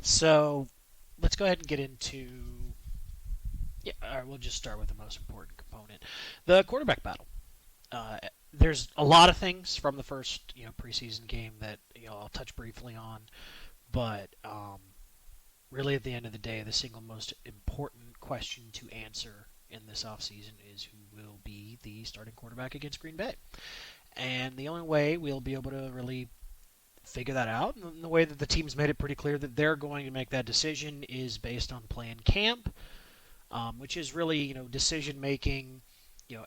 So let's go ahead and get into. Yeah, all right, we'll just start with the most important component, the quarterback battle. Uh, there's a lot of things from the first preseason game that I'll touch briefly on, but really at the end of the day, the single most important question to answer in this offseason is who will be the starting quarterback against Green Bay. And the only way we'll be able to really figure that out, and the way that the team's made it pretty clear that they're going to make that decision, is based on playing camp, which is really decision making,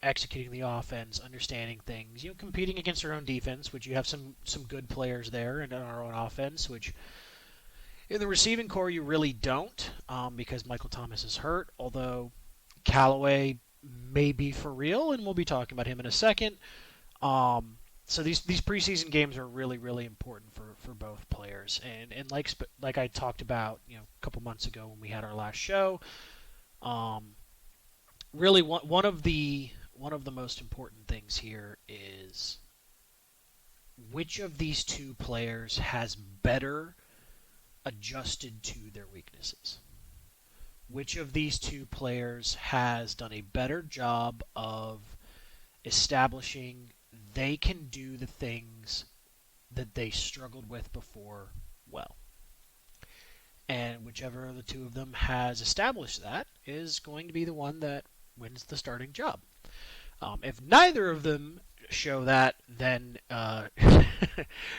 executing the offense, understanding things, competing against our own defense, which you have some good players there, and our own offense, which in the receiving core you really don't, because Michael Thomas is hurt. Although Callaway may be for real, and we'll be talking about him in a second. So these preseason games are really important for both players, and like I talked about a couple months ago when we had our last show. Um, Really, one of the most important things here is which of these two players has better adjusted to their weaknesses. Which of these two players has done a better job of establishing they can do the things that they struggled with before well. And whichever of the two of them has established that is going to be the one that wins the starting job. If neither of them show that, then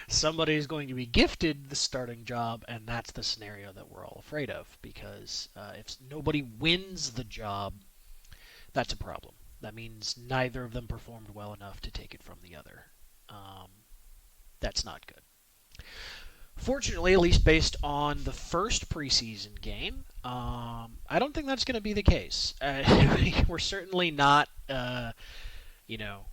somebody is going to be gifted the starting job, and that's the scenario that we're all afraid of. Because if nobody wins the job, that's a problem. That means neither of them performed well enough to take it from the other. Um, that's not good. Fortunately, at least based on the first preseason game, I don't think that's going to be the case. We're certainly not, you know,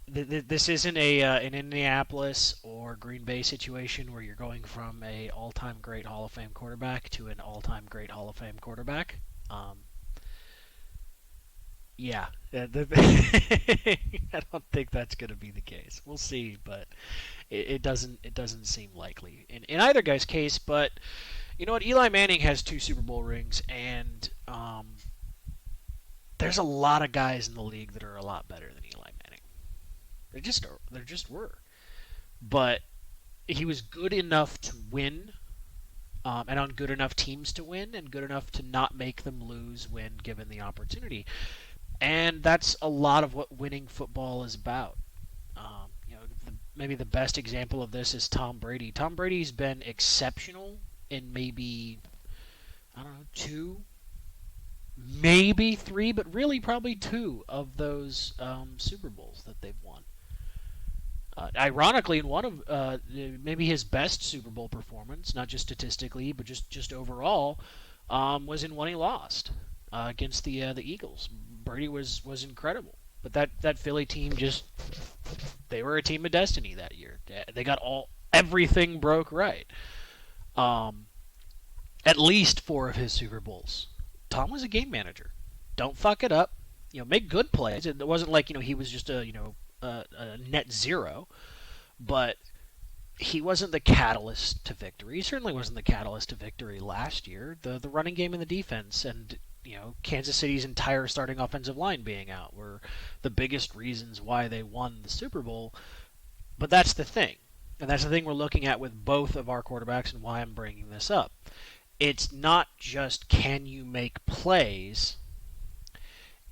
this isn't an Indianapolis or Green Bay situation where you're going from a all-time great Hall of Fame quarterback to an all-time great Hall of Fame quarterback. Yeah, I don't think that's going to be the case. We'll see, but it doesn't seem likely in either guy's case. But you know what? Eli Manning has two Super Bowl rings, and there's a lot of guys in the league that are a lot better than Eli Manning. There just were, but he was good enough to win, and on good enough teams to win, and good enough to not make them lose when given the opportunity. And that's a lot of what winning football is about. Maybe the best example of this is Tom Brady. Tom Brady's been exceptional in maybe, I don't know, two, maybe three, but really probably two of those Super Bowls that they've won. Ironically, in one of maybe his best Super Bowl performance, not just statistically, but just overall, was in one he lost against the Eagles. Brady was incredible, but that Philly team just they were a team of destiny that year. They got everything broke right. Um, at least four of his Super Bowls. Tom was a game manager. Don't fuck it up. Make good plays. It wasn't like he was just a net zero, but he wasn't the catalyst to victory. He certainly wasn't the catalyst to victory last year. The running game and the defense and Kansas City's entire starting offensive line being out were the biggest reasons why they won the Super Bowl. But that's the thing. And that's the thing we're looking at with both of our quarterbacks and why I'm bringing this up. It's not just can you make plays,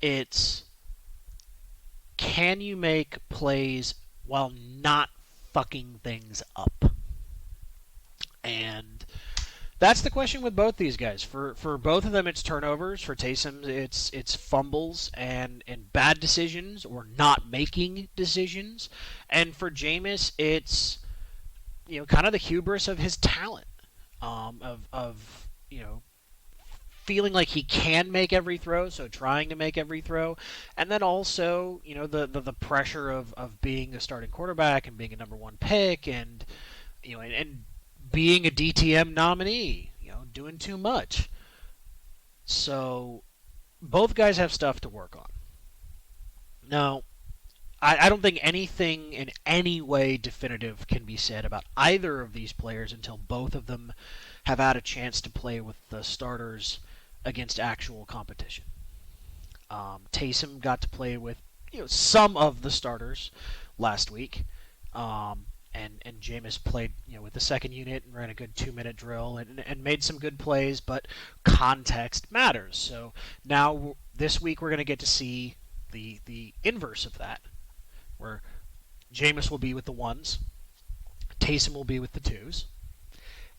it's can you make plays while not fucking things up. And that's the question with both these guys. For both of them, it's turnovers. For Taysom, it's fumbles and bad decisions or not making decisions. And for Jameis, it's kind of the hubris of his talent, of feeling like he can make every throw, so trying to make every throw, and then also the pressure of being a starting quarterback and being a number one pick and and being a DTM nominee, doing too much. So both guys have stuff to work on. Now, I don't think anything in any way definitive can be said about either of these players until both of them have had a chance to play with the starters against actual competition. Taysom got to play with some of the starters last week, and Jameis played with the second unit and ran a good 2-minute drill and made some good plays, but context matters. So now this week we're going to get to see the inverse of that, where Jameis will be with the ones, Taysom will be with the twos,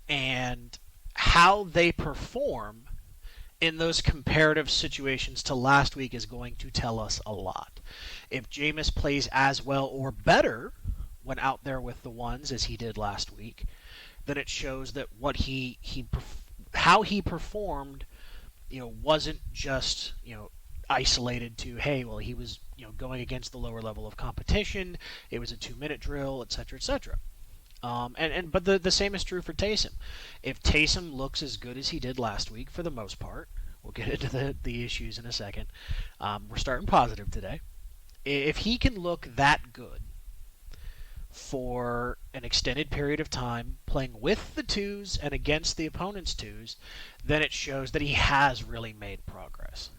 and how they perform in those comparative situations to last week is going to tell us a lot. If Jameis plays as well or better when out there with the ones as he did last week, then it shows that how he performed, wasn't just isolated to, hey, well, he was going against the lower level of competition. It was a 2-minute drill, etc., etc. But the same is true for Taysom. If Taysom looks as good as he did last week, for the most part, we'll get into the issues in a second. We're starting positive today. If he can look that good for an extended period of time, playing with the twos and against the opponent's twos, then it shows that he has really made progress.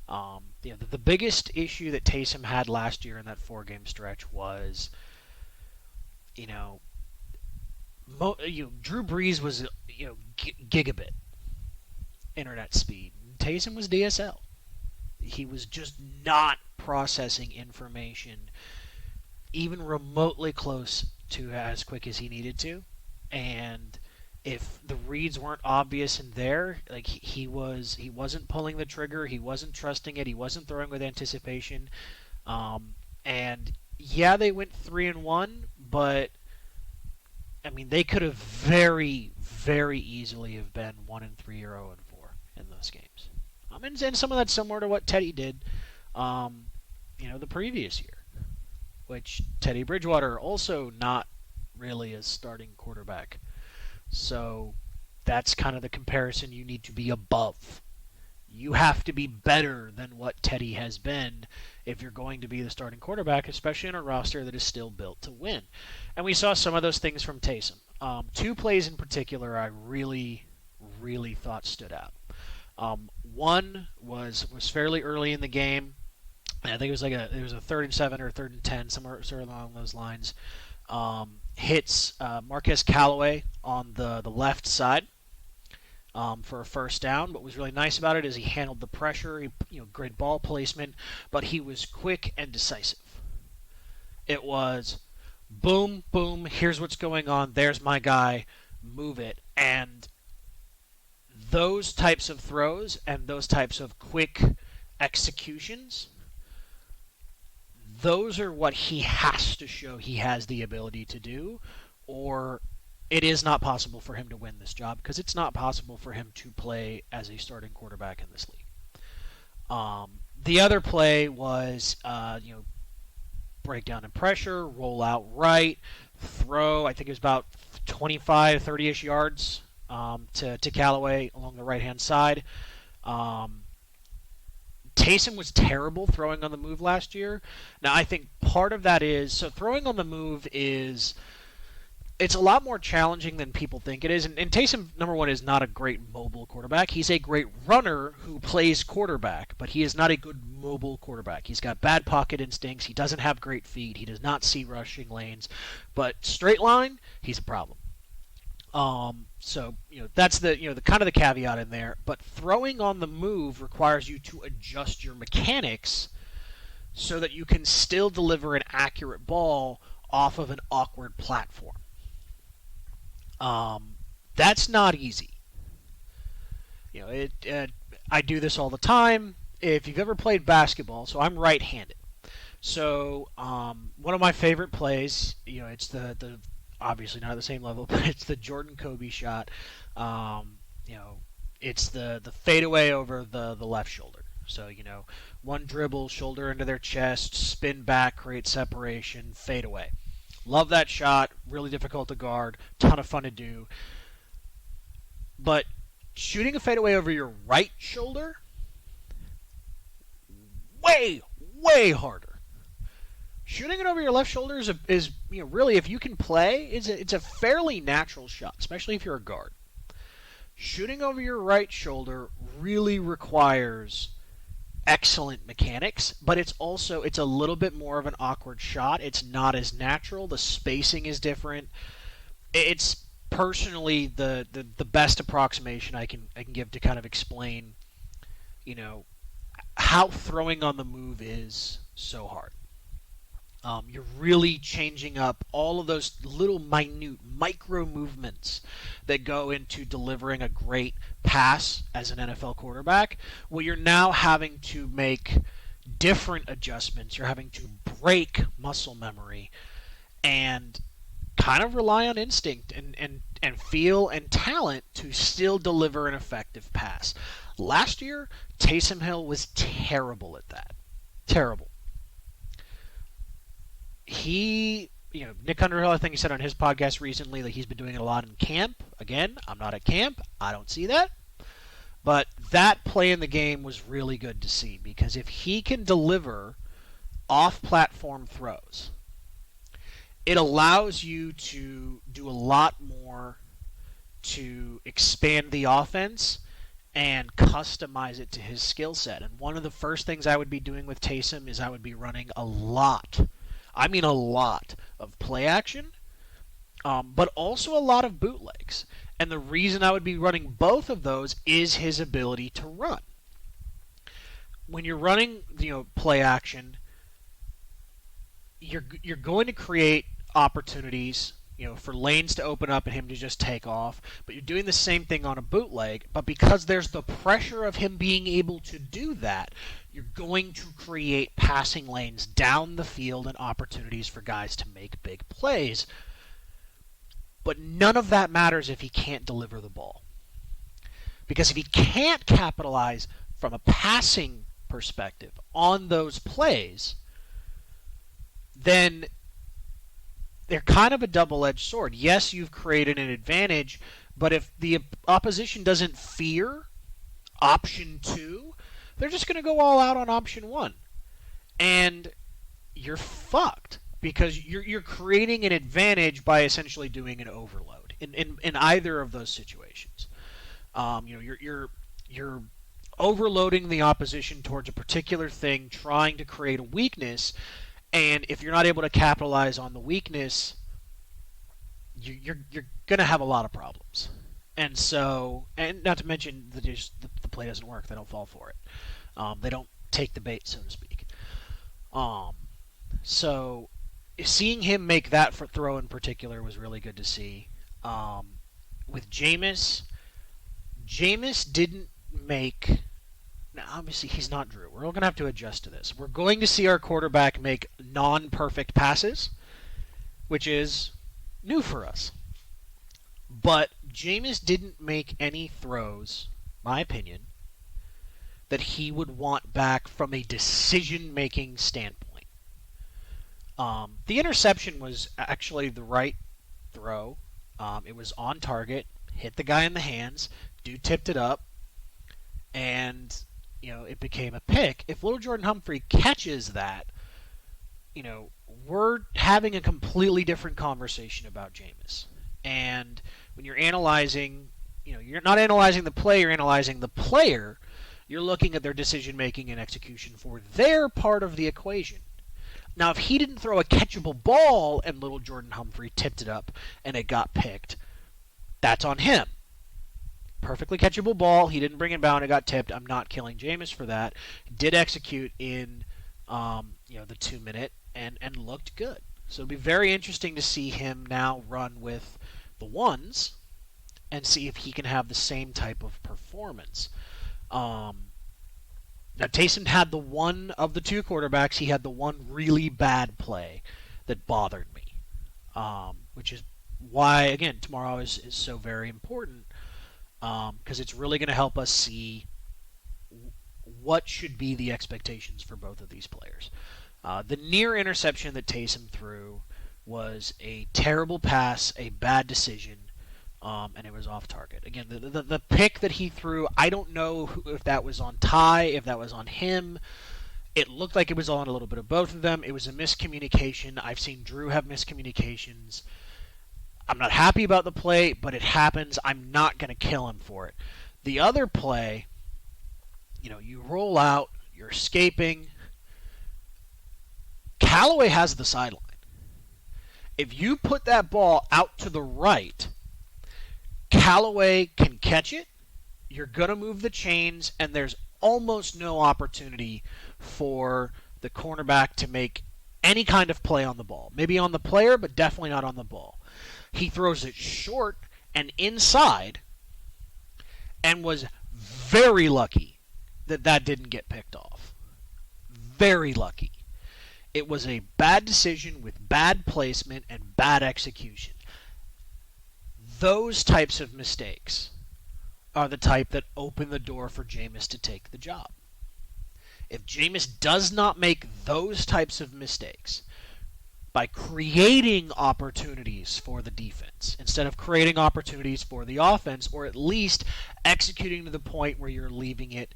The biggest issue that Taysom had last year in that 4-game stretch was, Drew Brees was gigabit internet speed. Taysom was DSL. He was just not processing information even remotely close to as quick as he needed to. And if the reads weren't obvious in there, like he wasn't pulling the trigger, he wasn't trusting it, he wasn't throwing with anticipation. And yeah, they went 3-1, but I mean, they could have very, very easily have been 1-3 or 0-4 in those games. And some of that's similar to what Teddy did, the previous year, which Teddy Bridgewater also not really a starting quarterback. So that's kind of the comparison you need to be above. You have to be better than what Teddy has been if you're going to be the starting quarterback, especially in a roster that is still built to win. And we saw some of those things from Taysom. 2 plays in particular I really, really thought stood out. One was fairly early in the game. I think it was it was a 3rd and 7 or 3rd and 10, somewhere sort of along those lines. Hits Marquez Callaway on the left side for a first down. What was really nice about it is he handled the pressure, great ball placement, but he was quick and decisive. It was boom, boom, here's what's going on, there's my guy, move it. And those types of throws and those types of quick executions, those are what he has to show he has the ability to do, or it is not possible for him to win this job, because it's not possible for him to play as a starting quarterback in this league. The other play was, breakdown and pressure, roll out right, throw. I think it was about 25, 30-ish yards to Callaway along the right-hand side. Taysom was terrible throwing on the move last year. Now, I think part of that is, so throwing on the move is, it's a lot more challenging than people think it is. And Taysom, number one, is not a great mobile quarterback. He's a great runner who plays quarterback, but he is not a good mobile quarterback. He's got bad pocket instincts. He doesn't have great feet. He does not see rushing lanes. But straight line, he's a problem. So that's the kind of the caveat in there. But throwing on the move requires you to adjust your mechanics so that you can still deliver an accurate ball off of an awkward platform. That's not easy. I do this all the time. If you've ever played basketball, so I'm right-handed. So one of my favorite plays, it's the obviously not at the same level, but it's the Jordan Kobe shot. It's the fadeaway over the left shoulder. So, one dribble, shoulder into their chest, spin back, create separation, fade away. Love that shot. Really difficult to guard. Ton of fun to do. But shooting a fadeaway over your right shoulder, way, way harder. shooting it over your left shoulder is really, if you can play, it's a fairly natural shot, especially if you're a guard. Shooting over your right shoulder really requires excellent mechanics, but it's a little bit more of an awkward shot. It's not as natural. The spacing is different. It's personally the best approximation I can give to kind of explain, how throwing on the move is so hard. You're really changing up all of those little minute micro movements that go into delivering a great pass as an NFL quarterback. Well, you're now having to make different adjustments. You're having to break muscle memory and kind of rely on instinct and feel and talent to still deliver an effective pass. Last year, Taysom Hill was terrible at that. Terrible. Nick Underhill, I think he said on his podcast recently that he's been doing it a lot in camp. Again, I'm not at camp. I don't see that. But that play in the game was really good to see, because if he can deliver off-platform throws, it allows you to do a lot more to expand the offense and customize it to his skill set. And one of the first things I would be doing with Taysom is I would be running a lot of play action, but also a lot of bootlegs. And the reason I would be running both of those is his ability to run. When you're running, play action, you're going to create opportunities, for lanes to open up and him to just take off. But you're doing the same thing on a bootleg. But because there's the pressure of him being able to do that, you're going to create passing lanes down the field and opportunities for guys to make big plays. But none of that matters if he can't deliver the ball. Because if he can't capitalize from a passing perspective on those plays, then they're kind of a double-edged sword. Yes, you've created an advantage, but if the opposition doesn't fear option 2, they're just going to go all out on option 1. And you're fucked, because you're creating an advantage by essentially doing an overload in either of those situations. You're overloading the opposition towards a particular thing, trying to create a weakness. And if you're not able to capitalize on the weakness, you're going to have a lot of problems. And so, and not to mention the play doesn't work. They don't fall for it. They don't take the bait, so to speak. So seeing him make that for throw in particular was really good to see. With Jameis didn't make... Now, obviously, he's not Drew. We're all going to have to adjust to this. We're going to see our quarterback make non-perfect passes, which is new for us. But Jameis didn't make any throws, my opinion, that he would want back from a decision-making standpoint. The interception was actually the right throw. It was on target, hit the guy in the hands, dude tipped it up, and... it became a pick. If little Jordan Humphrey catches that, we're having a completely different conversation about Jameis. And when you're analyzing, you're not analyzing the play, you're analyzing the player. You're looking at their decision-making and execution for their part of the equation. Now, if he didn't throw a catchable ball and little Jordan Humphrey tipped it up and it got picked, that's on him. Perfectly catchable ball. He didn't bring it down. It got tipped. I'm not killing Jameis for that. Did execute in the 2-minute and looked good. So it'll be very interesting to see him now run with the ones and see if he can have the same type of performance. Now Taysom had the one of the two quarterbacks. He had the one really bad play that bothered me, which is why, again, tomorrow is so very important. Because it's really going to help us see what should be the expectations for both of these players. The near interception that Taysom threw was a terrible pass, a bad decision, and it was off target. Again, the pick that he threw, I don't know if that was on Ty, if that was on him. It looked like it was on a little bit of both of them. It was a miscommunication. I've seen Drew have miscommunications. I'm not happy about the play, but it happens. I'm not going to kill him for it. The other play, you roll out, you're escaping. Callaway has the sideline. If you put that ball out to the right, Callaway can catch it. You're going to move the chains, and there's almost no opportunity for the cornerback to make any kind of play on the ball. Maybe on the player, but definitely not on the ball. He throws it short and inside and was very lucky that that didn't get picked off. Very lucky. It was a bad decision with bad placement and bad execution. Those types of mistakes are the type that open the door for Jameis to take the job. If Jameis does not make those types of mistakes by creating opportunities for the defense instead of creating opportunities for the offense, or at least executing to the point where you're leaving it,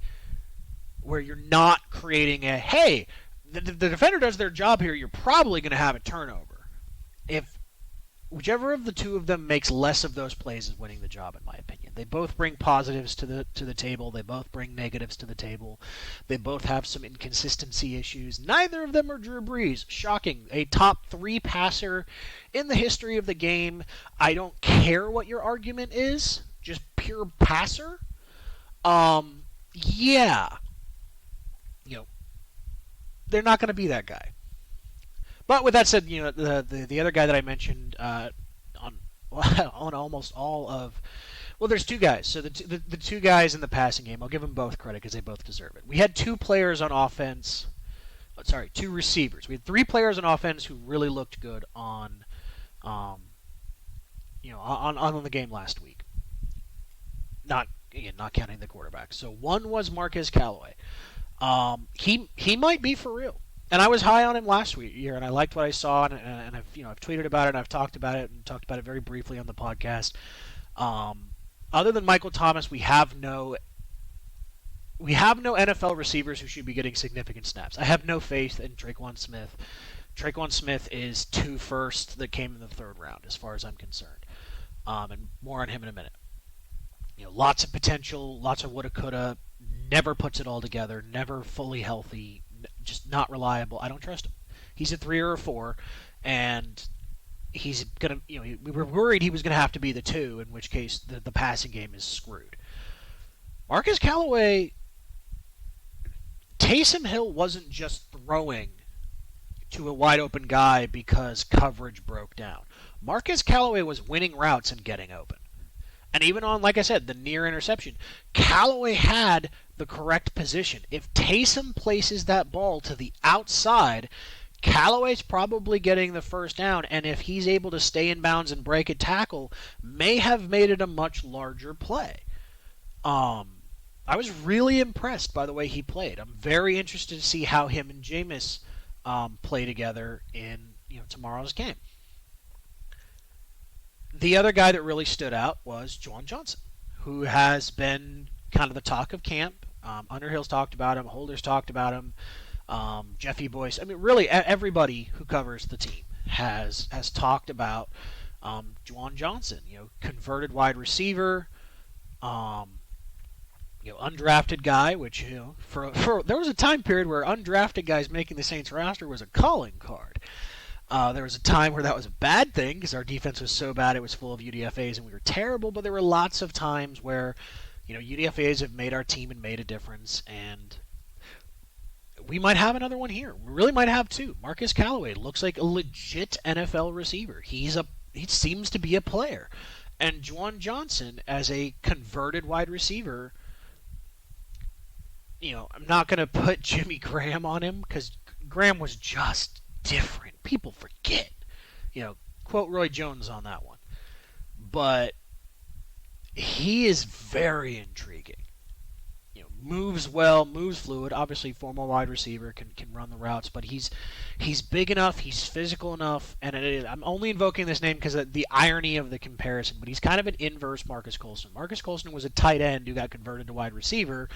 where you're not creating a, hey, the defender does their job here, you're probably going to have a turnover. If whichever of the two of them makes less of those plays is winning the job, in my opinion. They both bring positives to the table. They both bring negatives to the table. They both have some inconsistency issues. Neither of them are Drew Brees. Shocking. A top 3 passer in the history of the game. I don't care what your argument is. Just pure passer. Yeah. They're not going to be that guy. But with that said, the other guy that I mentioned on almost all of, well, there's two guys. So the two guys in the passing game, I'll give them both credit because they both deserve it. We had two players on offense. Two receivers. We had 3 players on offense who really looked good on the game last week. Not counting the quarterback. So one was Marquez Callaway. He might be for real. And I was high on him last year, and I liked what I saw, and I've tweeted about it, and I've talked about it very briefly on the podcast. Other than Michael Thomas, we have no NFL receivers who should be getting significant snaps. I have no faith in Tre'Quan Smith. Tre'Quan Smith is 2 firsts that came in the 3rd round, as far as I'm concerned. And more on him in a minute. Lots of potential, lots of woulda, coulda. Never puts it all together. Never fully healthy. Just not reliable. I don't trust him. He's a 3 or a 4, and he's gonna. We were worried he was gonna have to be the 2, in which case the passing game is screwed. Marquez Callaway, Taysom Hill wasn't just throwing to a wide open guy because coverage broke down. Marquez Callaway was winning routes and getting open. And even on, like I said, the near interception, Callaway had the correct position. If Taysom places that ball to the outside, Callaway's probably getting the first down, and if he's able to stay in bounds and break a tackle, may have made it a much larger play. I was really impressed by the way he played. I'm very interested to see how him and Jameis play together in tomorrow's game. The other guy that really stood out was Juwan Johnson, who has been kind of the talk of camp. Underhill's talked about him. Holder's talked about him. Jeffy Boyce. I mean, really, everybody who covers the team has talked about Juwan Johnson. Converted wide receiver. Undrafted guy, which for there was a time period where undrafted guys making the Saints roster was a calling card. There was a time where that was a bad thing because our defense was so bad it was full of UDFAs and we were terrible, but there were lots of times where UDFAs have made our team and made a difference, and we might have another one here. We really might have 2. Marquez Callaway looks like a legit NFL receiver. He seems to be a player. And Juwan Johnson as a converted wide receiver, I'm not going to put Jimmy Graham on him because Graham was just different. People forget. Quote Roy Jones on that one. But he is very intriguing. moves well, moves fluid. Obviously, former wide receiver can run the routes, but he's big enough, he's physical enough, and I'm only invoking this name because of the irony of the comparison. But he's kind of an inverse Marcus Colston. Marcus Colston was a tight end who got converted to wide receiver,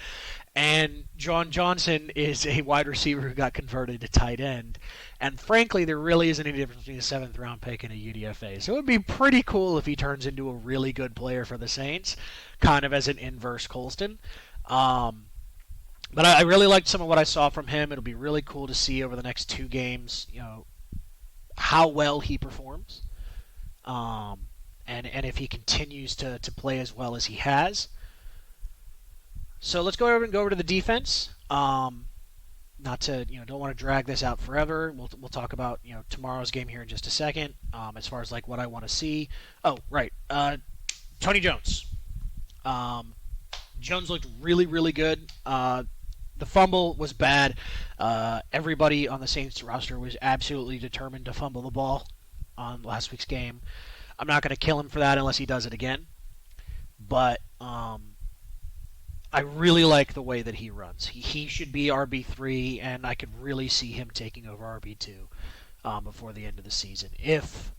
and John Johnson is a wide receiver who got converted to tight end. And frankly, there really isn't any difference between a seventh round pick and a UDFA. So it would be pretty cool if he turns into a really good player for the Saints, kind of as an inverse Colston. But I really liked some of what I saw from him. It'll be really cool to see over the next 2 games, how well he performs, and if he continues to play as well as he has. So let's go over to the defense. Not to don't want to drag this out forever. We'll talk about tomorrow's game here in just a second. As far as like what I want to see. Oh right, Tony Jones. Jones looked really, really good. The fumble was bad. Everybody on the Saints roster was absolutely determined to fumble the ball on last week's game. I'm not going to kill him for that unless he does it again. But I really like the way that he runs. He should be RB3, and I could really see him taking over RB2 before the end of the season if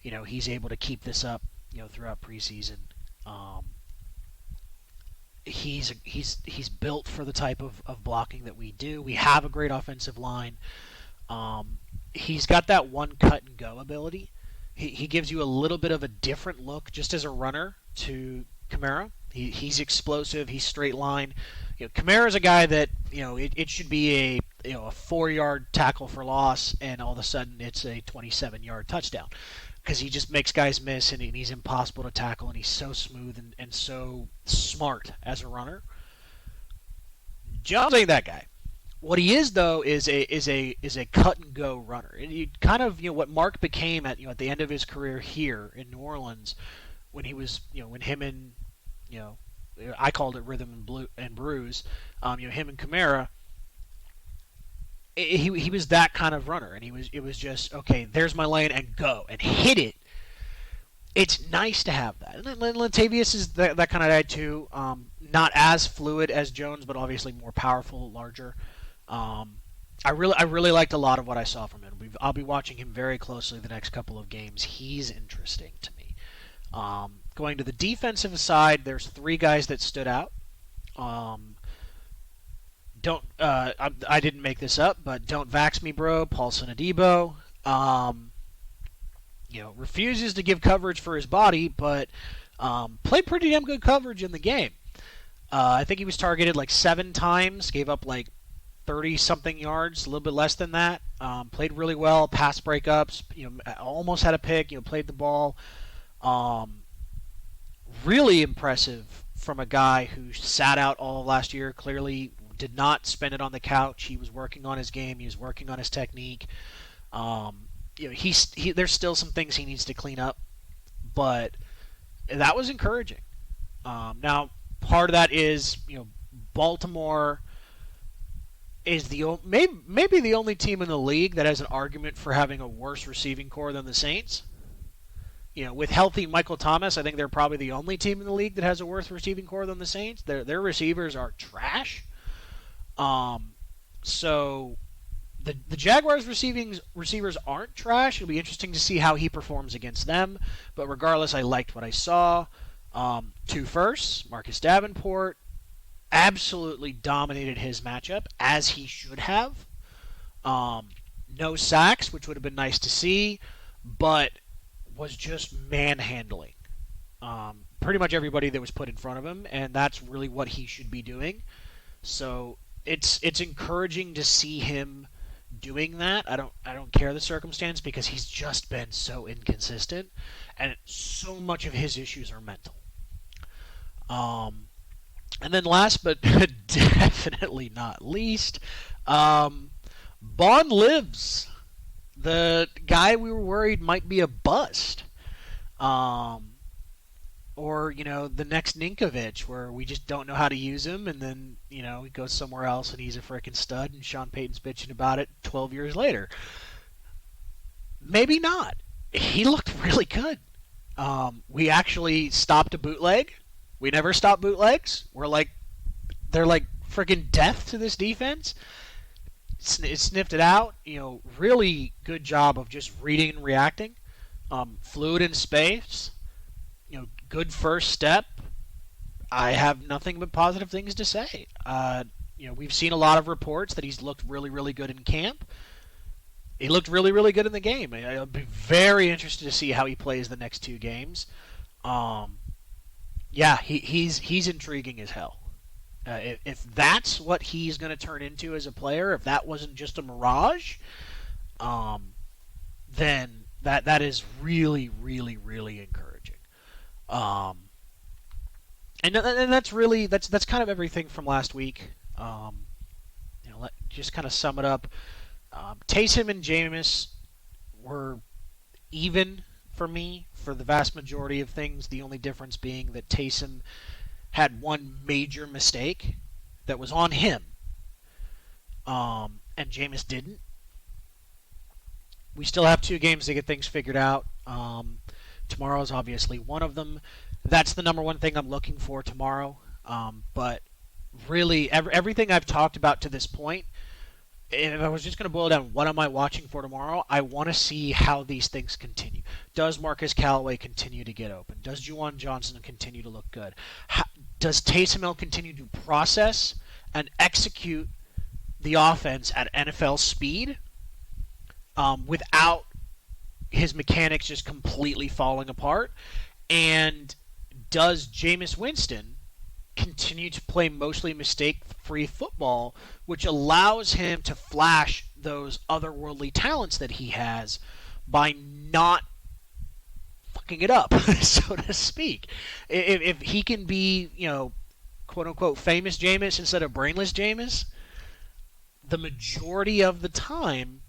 he's able to keep this up throughout preseason. He's built for the type of blocking that we do. We have a great offensive line. He's got that one cut and go ability. He gives you a little bit of a different look just as a runner to Kamara. He's explosive. He's straight line. Kamara's a guy that it should be a 4-yard tackle for loss, and all of a sudden it's a 27-yard touchdown. Because he just makes guys miss, and he's impossible to tackle, and he's so smooth and so smart as a runner. Jones ain't that guy. What he is though is a cut and go runner. And you kind of what Mark became at the end of his career here in New Orleans, when he was when him and I called it rhythm and bruise. Him and Kamara. He was that kind of runner, and it was just okay. There's my lane and go and hit it. It's nice to have that. And then Latavius is that kind of guy too. Not as fluid as Jones, but obviously more powerful, larger. I really liked a lot of what I saw from him. I'll be watching him very closely the next couple of games. He's interesting to me. Going to the defensive side, there's 3 guys that stood out. I didn't make this up, but don't vax me, bro. Paulson Adebo, refuses to give coverage for his body, but played pretty damn good coverage in the game. I think he was targeted like 7 times, gave up like 30-something yards, a little bit less than that. Played really well, pass breakups, almost had a pick, played the ball. Really impressive from a guy who sat out all of last year, clearly did not spend it on the couch. He was working on his game. He was working on his technique. There's still some things he needs to clean up, but that was encouraging. Now, part of that is Baltimore is maybe the only team in the league that has an argument for having a worse receiving core than the Saints. With healthy Michael Thomas, I think they're probably the only team in the league that has a worse receiving core than the Saints. Their receivers are trash. So the Jaguars receivers aren't trash. It'll be interesting to see how he performs against them. But regardless, I liked what I saw. 2 firsts, Marcus Davenport absolutely dominated his matchup, as he should have. No sacks, which would have been nice to see, but was just manhandling pretty much everybody that was put in front of him, and that's really what he should be doing. So it's encouraging to see him doing that. I don't care the circumstance, because he's just been so inconsistent, and so much of his issues are mental. And then last but definitely not least, Bond lives. The guy we were worried might be a bust. Or, the next Ninkovich, where we just don't know how to use him, and then, he goes somewhere else and he's a freaking stud, and Sean Payton's bitching about it 12 years later. Maybe not. He looked really good. We actually stopped a bootleg. We never stop bootlegs. They're like freaking death to this defense. It sniffed it out. Really good job of just reading and reacting. Fluid in space. Good first step. I have nothing but positive things to say. We've seen a lot of reports that he's looked really, really good in camp. He looked really, really good in the game. I'll be very interested to see how he plays the next two games. He's intriguing as hell. If that's what he's going to turn into as a player, if that wasn't just a mirage, then that is really, really, really encouraging. And that's kind of everything from last week. Just kind of sum it up. Taysom and Jameis were even for me for the vast majority of things. The only difference being that Taysom had one major mistake that was on him, and Jameis didn't. We still have 2 games to get things figured out. Tomorrow is obviously one of them. That's the number one thing I'm looking for tomorrow. But really, everything I've talked about to this point, if I was just going to boil down, what am I watching for tomorrow? I want to see how these things continue. Does Marcus Callaway continue to get open? Does Juwan Johnson continue to look good? Does Taysom Hill continue to process and execute the offense at NFL speed without his mechanics just completely falling apart? And does Jameis Winston continue to play mostly mistake-free football, which allows him to flash those otherworldly talents that he has by not fucking it up, so to speak? If he can be, quote-unquote famous Jameis instead of brainless Jameis, the majority of the time,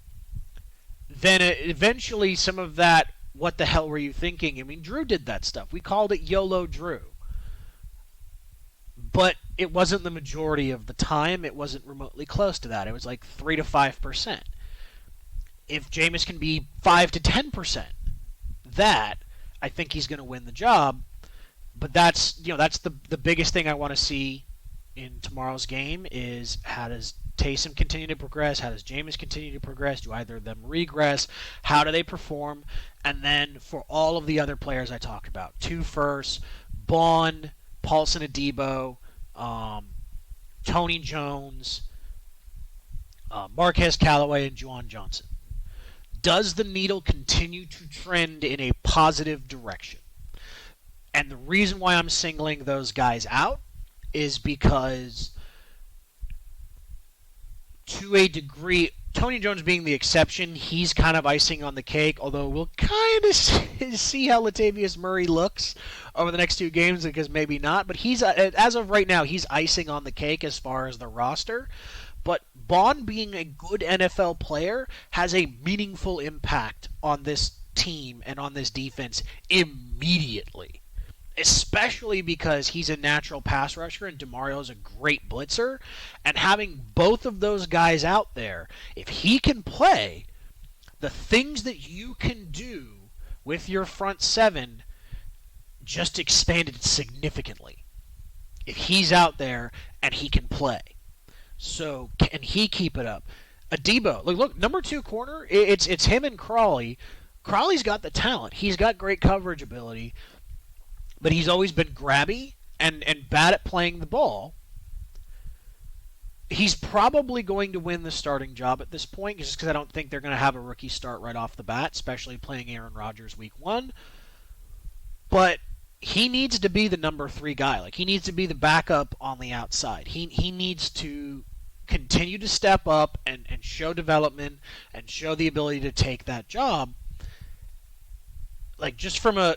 then eventually some of that, what the hell were you thinking? I mean, Drew did that stuff. We called it YOLO Drew. But it wasn't the majority of the time. It wasn't remotely close to that. It was like 3 to 5%. If Jameis can be 5 to 10%, that, I think he's going to win the job. But that's the biggest thing I want to see in tomorrow's game is how does Taysom continue to progress? How does Jameis continue to progress? Do either of them regress? How do they perform? And then for all of the other players I talked about, 2 firsts, Bond, Paulson Adebo, Tony Jones, Marquez Callaway, and Juwan Johnson. Does the needle continue to trend in a positive direction? And the reason why I'm singling those guys out is because, to a degree, Tony Jones being the exception, he's kind of icing on the cake, although we'll kind of see how Latavius Murray looks over the next 2 games, because maybe not. But he's, as of right now, he's icing on the cake as far as the roster. But Bond being a good NFL player has a meaningful impact on this team and on this defense immediately. Especially because he's a natural pass rusher and DeMario's a great blitzer. And having both of those guys out there, if he can play, the things that you can do with your front 7 just expanded significantly. If he's out there and he can play. So can he keep it up? Adebo, look, number 2 corner, it's him and Crawley. Crawley's got the talent. He's got great coverage ability. But he's always been grabby and bad at playing the ball. He's probably going to win the starting job at this point, just because I don't think they're going to have a rookie start right off the bat, especially playing Aaron Rodgers week 1. But he needs to be the number 3 guy. Like, he needs to be the backup on the outside. He needs to continue to step up and show development and show the ability to take that job. Like, just from a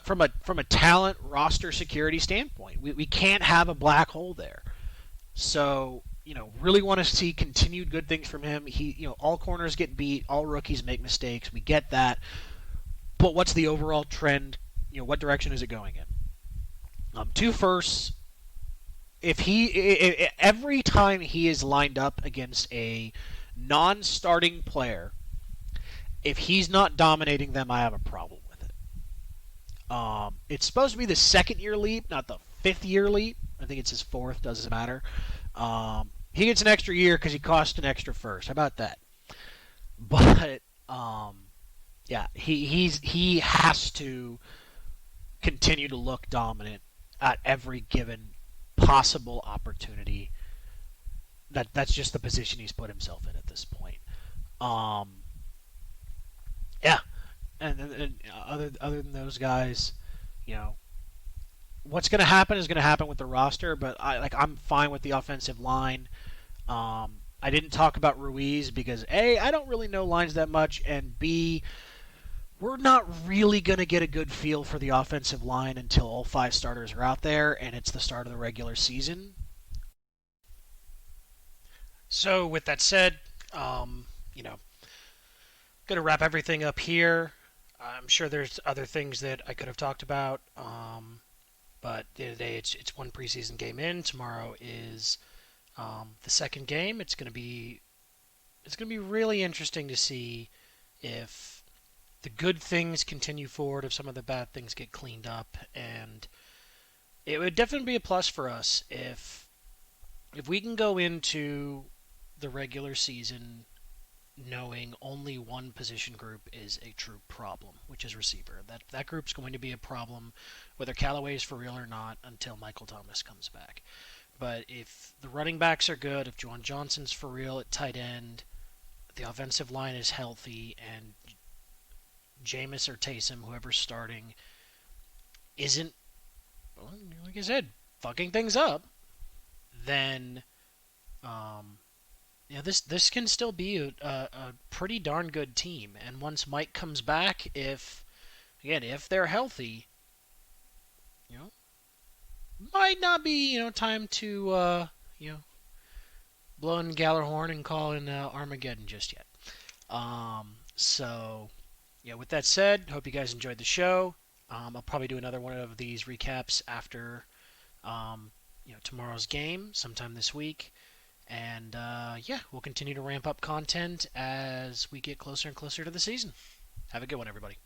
talent roster security standpoint, we can't have a black hole there. So, really want to see continued good things from him. All corners get beat, all rookies make mistakes. We get that. But what's the overall trend? What direction is it going in? 2 firsts. Every time he is lined up against a non-starting player, if he's not dominating them, I have a problem. It's supposed to be the 2nd-year leap, not the 5th-year leap. I think it's his 4th, doesn't matter. He gets an extra year because he cost an extra first. How about that? But yeah, he has to continue to look dominant at every given possible opportunity. That's just the position he's put himself in at this point. Um, yeah, and other than those guys, you know, what's going to happen is going to happen with the roster. But I'm fine with the offensive line. I didn't talk about Ruiz because A, I don't really know lines that much, and B, we're not really going to get a good feel for the offensive line until all five starters are out there and it's the start of the regular season. So, with that said, you know, going to wrap everything up here. I'm sure there's other things that I could have talked about, but at the end of the day, it's one preseason game in. Tomorrow is the second game. It's gonna be really interesting to see if the good things continue forward, if some of the bad things get cleaned up, and it would definitely be a plus for us if we can go into the regular season knowing only one position group is a true problem, which is receiver. That group's going to be a problem whether Callaway is for real or not until Michael Thomas comes back. But if the running backs are good, if Juwan Johnson's for real at tight end, the offensive line is healthy, and Jameis or Taysom, whoever's starting, isn't, well, like I said, fucking things up, then this can still be a pretty darn good team. And once Mike comes back, if they're healthy, you know, might not be time to blow in Gallarhorn and call in Armageddon just yet. So yeah, with that said, hope you guys enjoyed the show. I'll probably do another one of these recaps after tomorrow's game sometime this week. And yeah, we'll continue to ramp up content as we get closer and closer to the season. Have a good one, everybody.